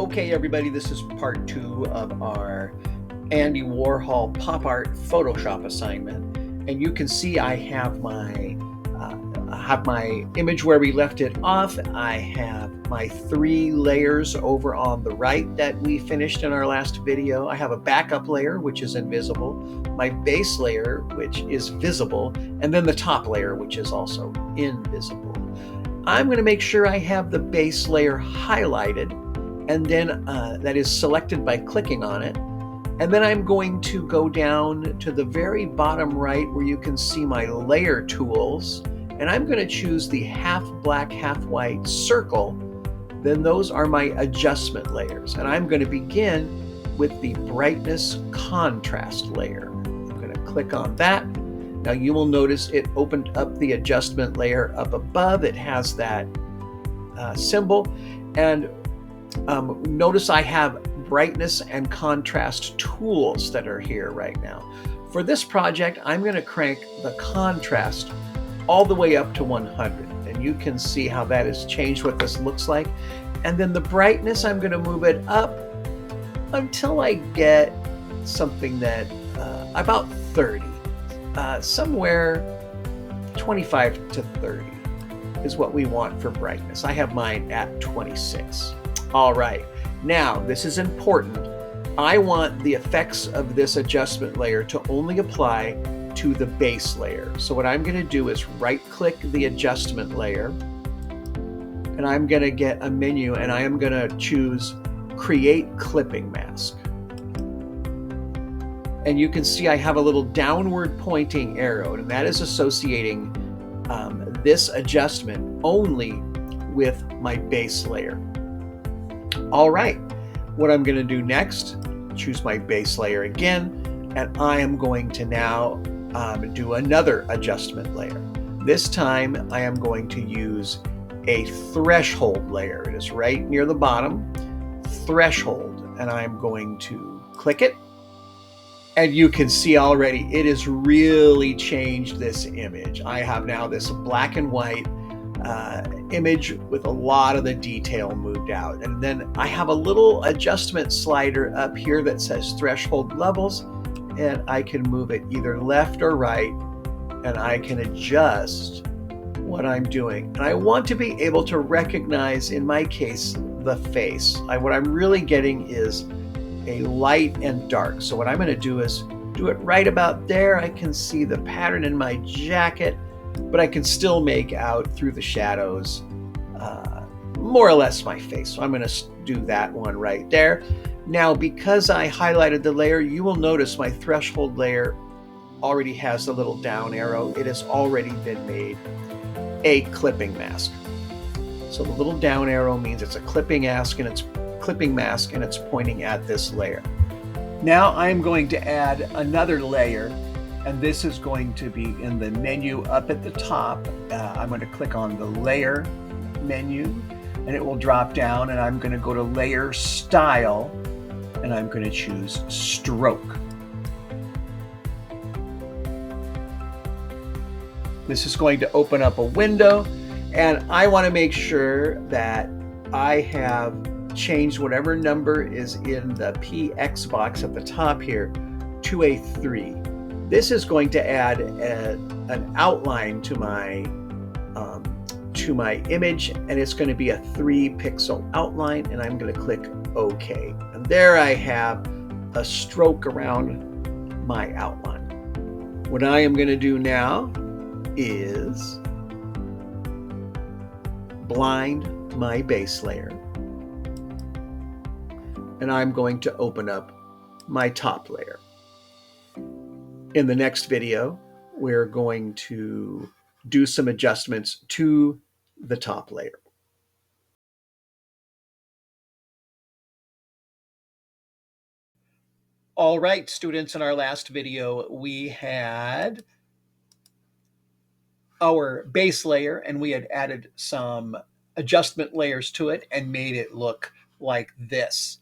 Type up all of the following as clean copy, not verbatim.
Okay, everybody, this is part 2 of our Andy Warhol pop art Photoshop assignment. And you can see I have my image where we left it off. I have my 3 layers over on the right that we finished in our last video. I have a backup layer, which is invisible, my base layer, which is visible, and then the top layer, which is also invisible. I'm going to make sure I have the base layer highlighted, and then that is selected by clicking on it. And then I'm going to go down to the very bottom right where you can see my layer tools, and I'm going to choose the half black, half white circle. Then those are my adjustment layers, and I'm going to begin with the brightness contrast layer. I'm going to click on that. Now you will notice it opened up the adjustment layer up above. It has that symbol, and notice I have brightness and contrast tools that are here right now. For this project, I'm going to crank the contrast all the way up to 100, and you can see how that has changed what this looks like. And then the brightness, I'm going to move it up until I get something that about 30, somewhere 25 to 30 is what we want for brightness. I have mine at 26. All right, now this is important. I want the effects of this adjustment layer to only apply to the base layer. So what I'm going to do is right-click the adjustment layer, and I'm going to get a menu, and I am going to choose Create Clipping Mask. And you can see I have a little downward pointing arrow, and that is associating this adjustment only with my base layer. All right, what I'm going to do next, choose my base layer again, and I am going to now do another adjustment layer. This time I am going to use a threshold layer. It is right near the bottom, threshold, and I'm going to click it. And you can see already it has really changed this image. I have now this black and white image with a lot of the detail moved out. And then I have a little adjustment slider up here that says threshold levels, and I can move it either left or right, and I can adjust what I'm doing. And I want to be able to recognize, in my case, the face. What I'm really getting is a light and dark. So what I'm going to do is do it right about there. I can see the pattern in my jacket, but I can still make out through the shadows more or less my face. So I'm going to do that one right there. Now, because I highlighted the layer, you will notice my threshold layer already has a little down arrow. It has already been made a clipping mask. So the little down arrow means it's a clipping mask, and it's pointing at this layer. Now I'm going to add another layer, and this is going to be in the menu up at the top. I'm going to click on the layer menu, and it will drop down, and I'm going to go to layer style, and I'm going to choose stroke. This is going to open up a window, and I want to make sure that I have changed whatever number is in the PX box at the top here to a 3. This is going to add an outline to my image, and it's going to be a 3-pixel outline, and I'm going to click OK. And there I have a stroke around my outline. What I am going to do now is blind my base layer, and I'm going to open up my top layer. In the next video, we're going to do some adjustments to the top layer. All right, students, in our last video, we had our base layer, and we had added some adjustment layers to it and made it look like this.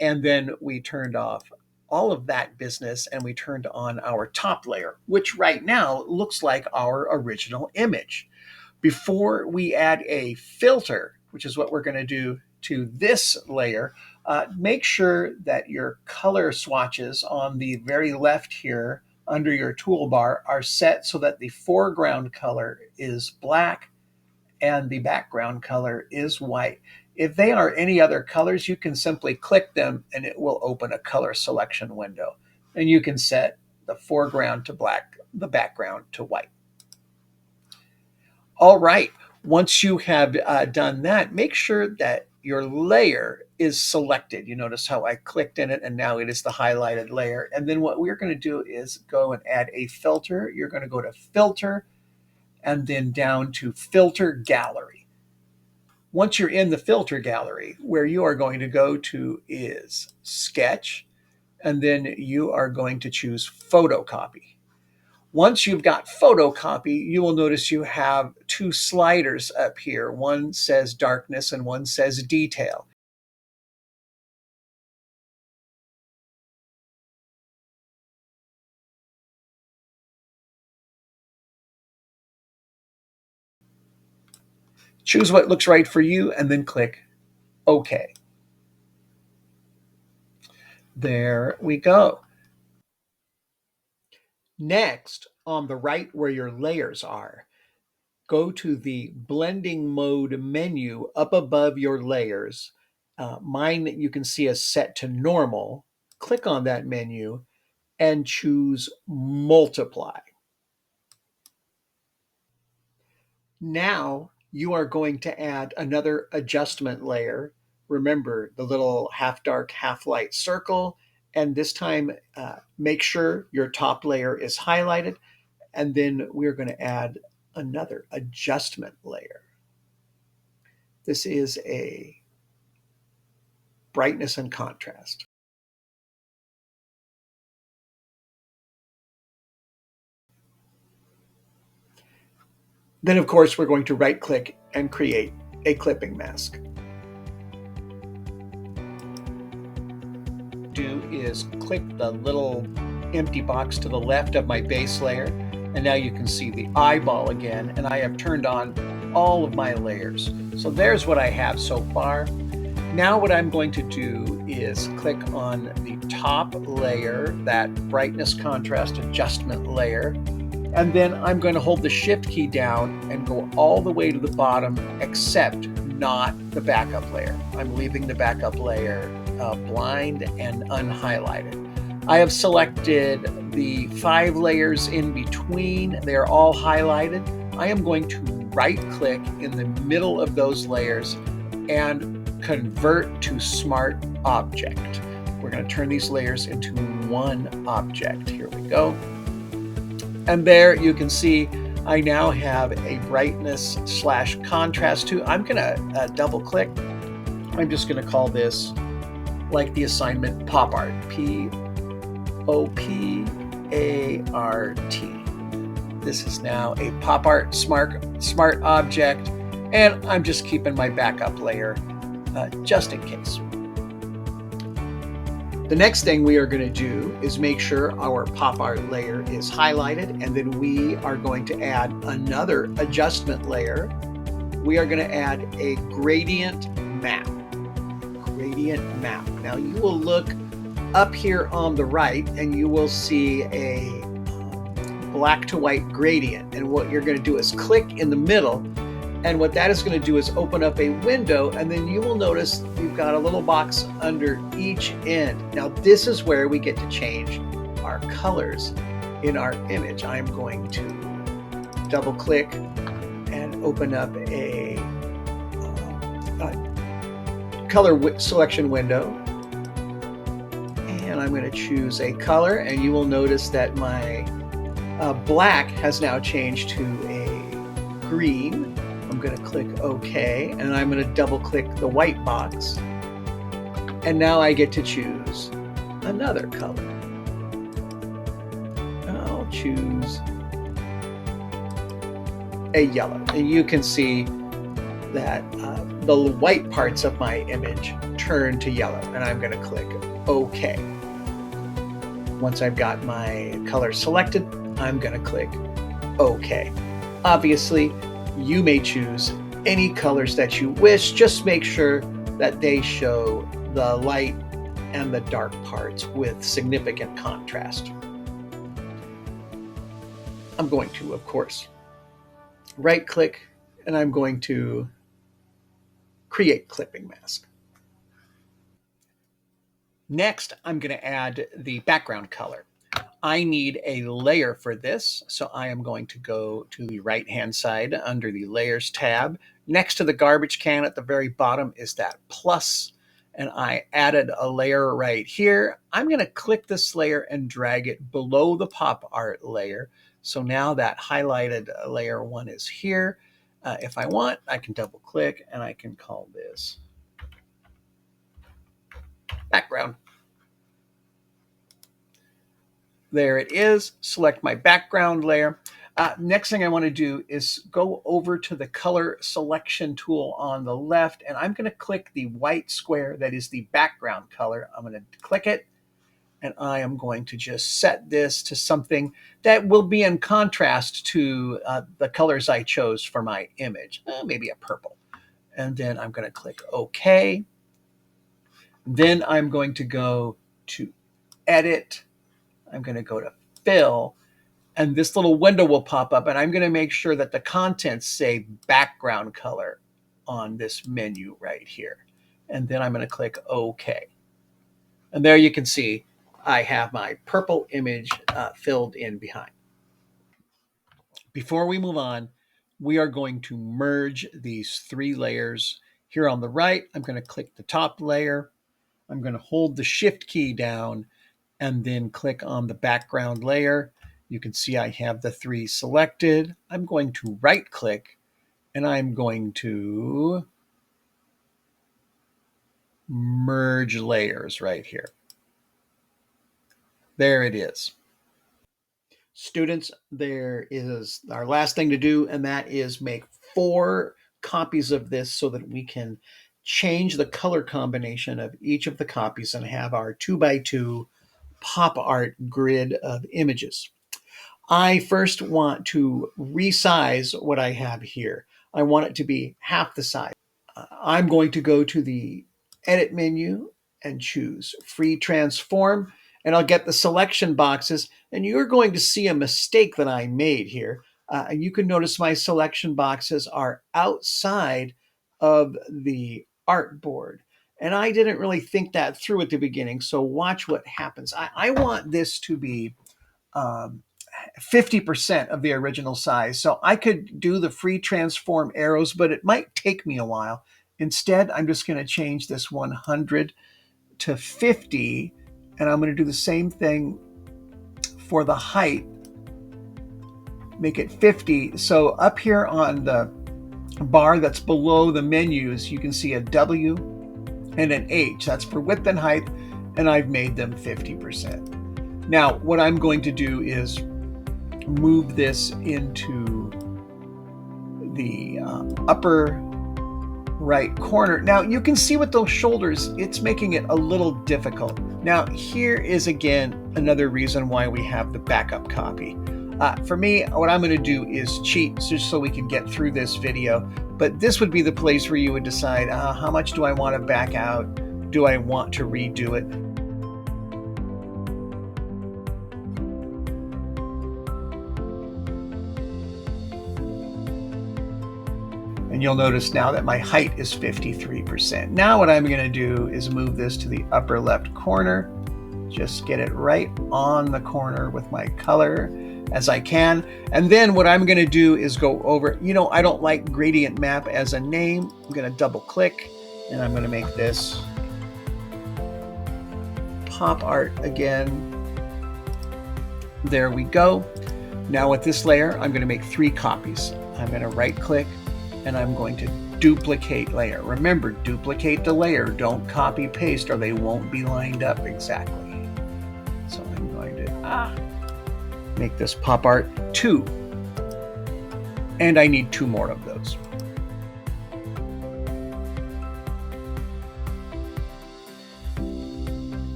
And then we turned off all of that business, and we turned on our top layer, which right now looks like our original image. Before we add a filter, which is what we're going to do to this layer, Make sure that your color swatches on the very left here under your toolbar are set so that the foreground color is black and the background color is white. If they are any other colors, you can simply click them and it will open a color selection window. And you can set the foreground to black, the background to white. All right, once you have done that, make sure that your layer is selected. You notice how I clicked in it and now it is the highlighted layer. And then what we're going to do is go and add a filter. You're going to go to Filter and then down to Filter Gallery. Once you're in the filter gallery, where you are going to go to is Sketch, and then you are going to choose Photocopy. Once you've got Photocopy, you will notice you have two sliders up here. One says Darkness and one says Detail. Choose what looks right for you and then click OK. There we go. Next, on the right where your layers are, go to the blending mode menu up above your layers. Mine you can see is set to normal. Click on that menu and choose multiply. Now you are going to add another adjustment layer. Remember the little half dark, half light circle. And this time, make sure your top layer is highlighted. And then we're going to add another adjustment layer. This is a brightness and contrast. Then, of course, we're going to right-click and create a clipping mask. Do is click the little empty box to the left of my base layer, and now you can see the eyeball again, and I have turned on all of my layers. So there's what I have so far. Now what I'm going to do is click on the top layer, that brightness contrast adjustment layer, and then I'm going to hold the Shift key down and go all the way to the bottom, except not the backup layer. I'm leaving the backup layer blind and unhighlighted. I have selected the 5 layers in between. They're all highlighted. I am going to right-click in the middle of those layers and convert to Smart Object. We're going to turn these layers into one object. Here we go. And there you can see I now have a brightness / contrast to. I'm going to double click. I'm just going to call this, like the assignment, pop art. P-O-P-A-R-T. This is now a pop art smart object, and I'm just keeping my backup layer just in case. The next thing we are going to do is make sure our pop art layer is highlighted, and then we are going to add another adjustment layer. We are going to add a gradient map. Now you will look up here on the right and you will see a black to white gradient, and what you're going to do is click in the middle, and what that is going to do is open up a window, and then you will notice you've got a little box under each end. Now this is where we get to change our colors in our image. I'm going to double click and open up a color selection window, and I'm going to choose a color, and you will notice that my black has now changed to a green. I'm going to click OK, and I'm going to double click the white box, and now I get to choose another color. I'll choose a yellow, and you can see that the white parts of my image turn to yellow, and I'm going to click OK. Once I've got my color selected, I'm going to click OK. Obviously, you may choose any colors that you wish. Just make sure that they show the light and the dark parts with significant contrast. I'm going to, of course, right click, and I'm going to create clipping mask. Next, I'm going to add the background color. I need a layer for this, so I am going to go to the right-hand side under the Layers tab. Next to the garbage can at the very bottom is that plus, and I added a layer right here. I'm going to click this layer and drag it below the pop art layer. So now that highlighted layer 1 is here. If I want, I can double click and I can call this background. There it is. Select my background layer. Next thing I want to do is go over to the color selection tool on the left, and I'm going to click the white square that is the background color. I'm going to click it, and I am going to just set this to something that will be in contrast to the colors I chose for my image, maybe a purple. And then I'm going to click OK. Then I'm going to go to Edit. I'm going to go to Fill, and this little window will pop up, and I'm going to make sure that the contents say background color on this menu right here. And then I'm going to click OK. And there you can see I have my purple image filled in behind. Before we move on, we are going to merge these 3 layers. Here on the right, I'm going to click the top layer. I'm going to hold the Shift key down and then click on the background layer. You can see I have the 3 selected. I'm going to right click and I'm going to merge layers right here. There it is. Students, there is our last thing to do, and that is make 4 copies of this so that we can change the color combination of each of the copies and have our 2x2 pop art grid of images. I first want to resize what I have here. I want it to be half the size. I'm going to go to the Edit menu and choose Free Transform, and I'll get the selection boxes, and you're going to see a mistake that I made here. You can notice my selection boxes are outside of the artboard. And I didn't really think that through at the beginning, so watch what happens. I want this to be 50% of the original size. So I could do the free transform arrows, but it might take me a while. Instead, I'm just going to change this 100 to 50, and I'm going to do the same thing for the height. Make it 50. So up here on the bar that's below the menus, you can see a W and an H. That's for width and height, and I've made them 50%. Now, what I'm going to do is move this into the upper right corner. Now, you can see with those shoulders, it's making it a little difficult. Now, here is again another reason why we have the backup copy. For me, what I'm going to do is cheat just so we can get through this video. But this would be the place where you would decide, how much do I want to back out? Do I want to redo it? And you'll notice now that my height is 53%. Now what I'm going to do is move this to the upper left corner. Just get it right on the corner with my color as I can. And then what I'm going to do is go over, I don't like gradient map as a name. I'm going to double click and I'm going to make this pop art again. There we go. Now with this layer, I'm going to make 3 copies. I'm going to right click and I'm going to duplicate layer. Remember, duplicate the layer. Don't copy paste or they won't be lined up exactly. So I'm going to make this pop art 2. And I need 2 more of those.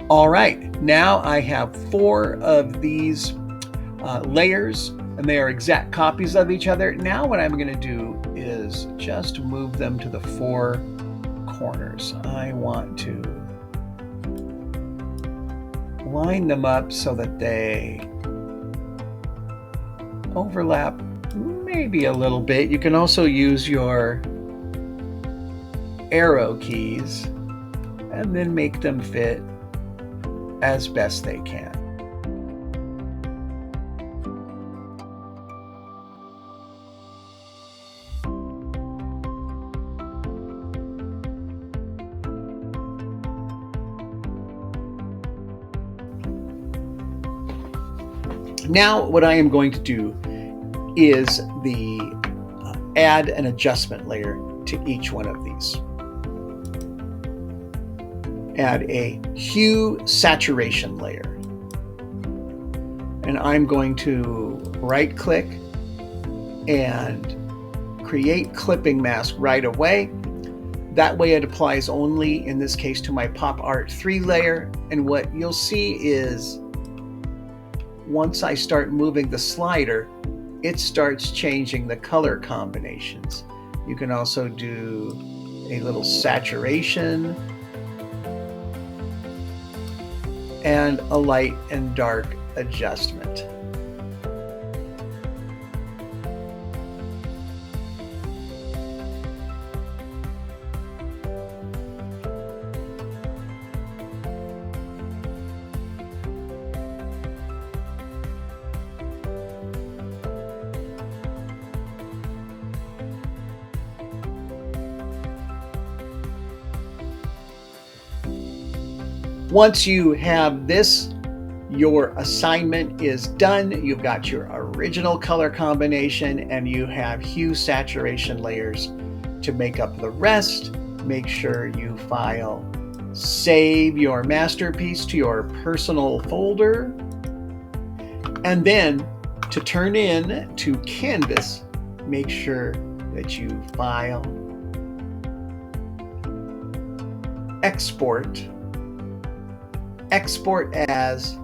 All right, now I have 4 of these layers, and they are exact copies of each other. Now what I'm going to do is just move them to the 4 corners. I want to line them up so that they overlap maybe a little bit. You can also use your arrow keys and then make them fit as best they can. Now what I am going to do is add an adjustment layer to each one of these. Add a hue saturation layer. And I'm going to right click and create clipping mask right away. That way it applies only, in this case, to my Pop Art 3 layer. And what you'll see is once I start moving the slider, it starts changing the color combinations. You can also do a little saturation and a light and dark adjustment. Once you have this, your assignment is done. You've got your original color combination and you have hue saturation layers to make up the rest. Make sure you file, save your masterpiece to your personal folder, and then to turn in to Canvas, make sure that you file, export as,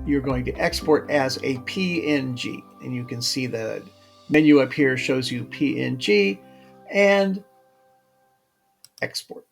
you're going to export as a PNG. And you can see the menu up here shows you PNG and export.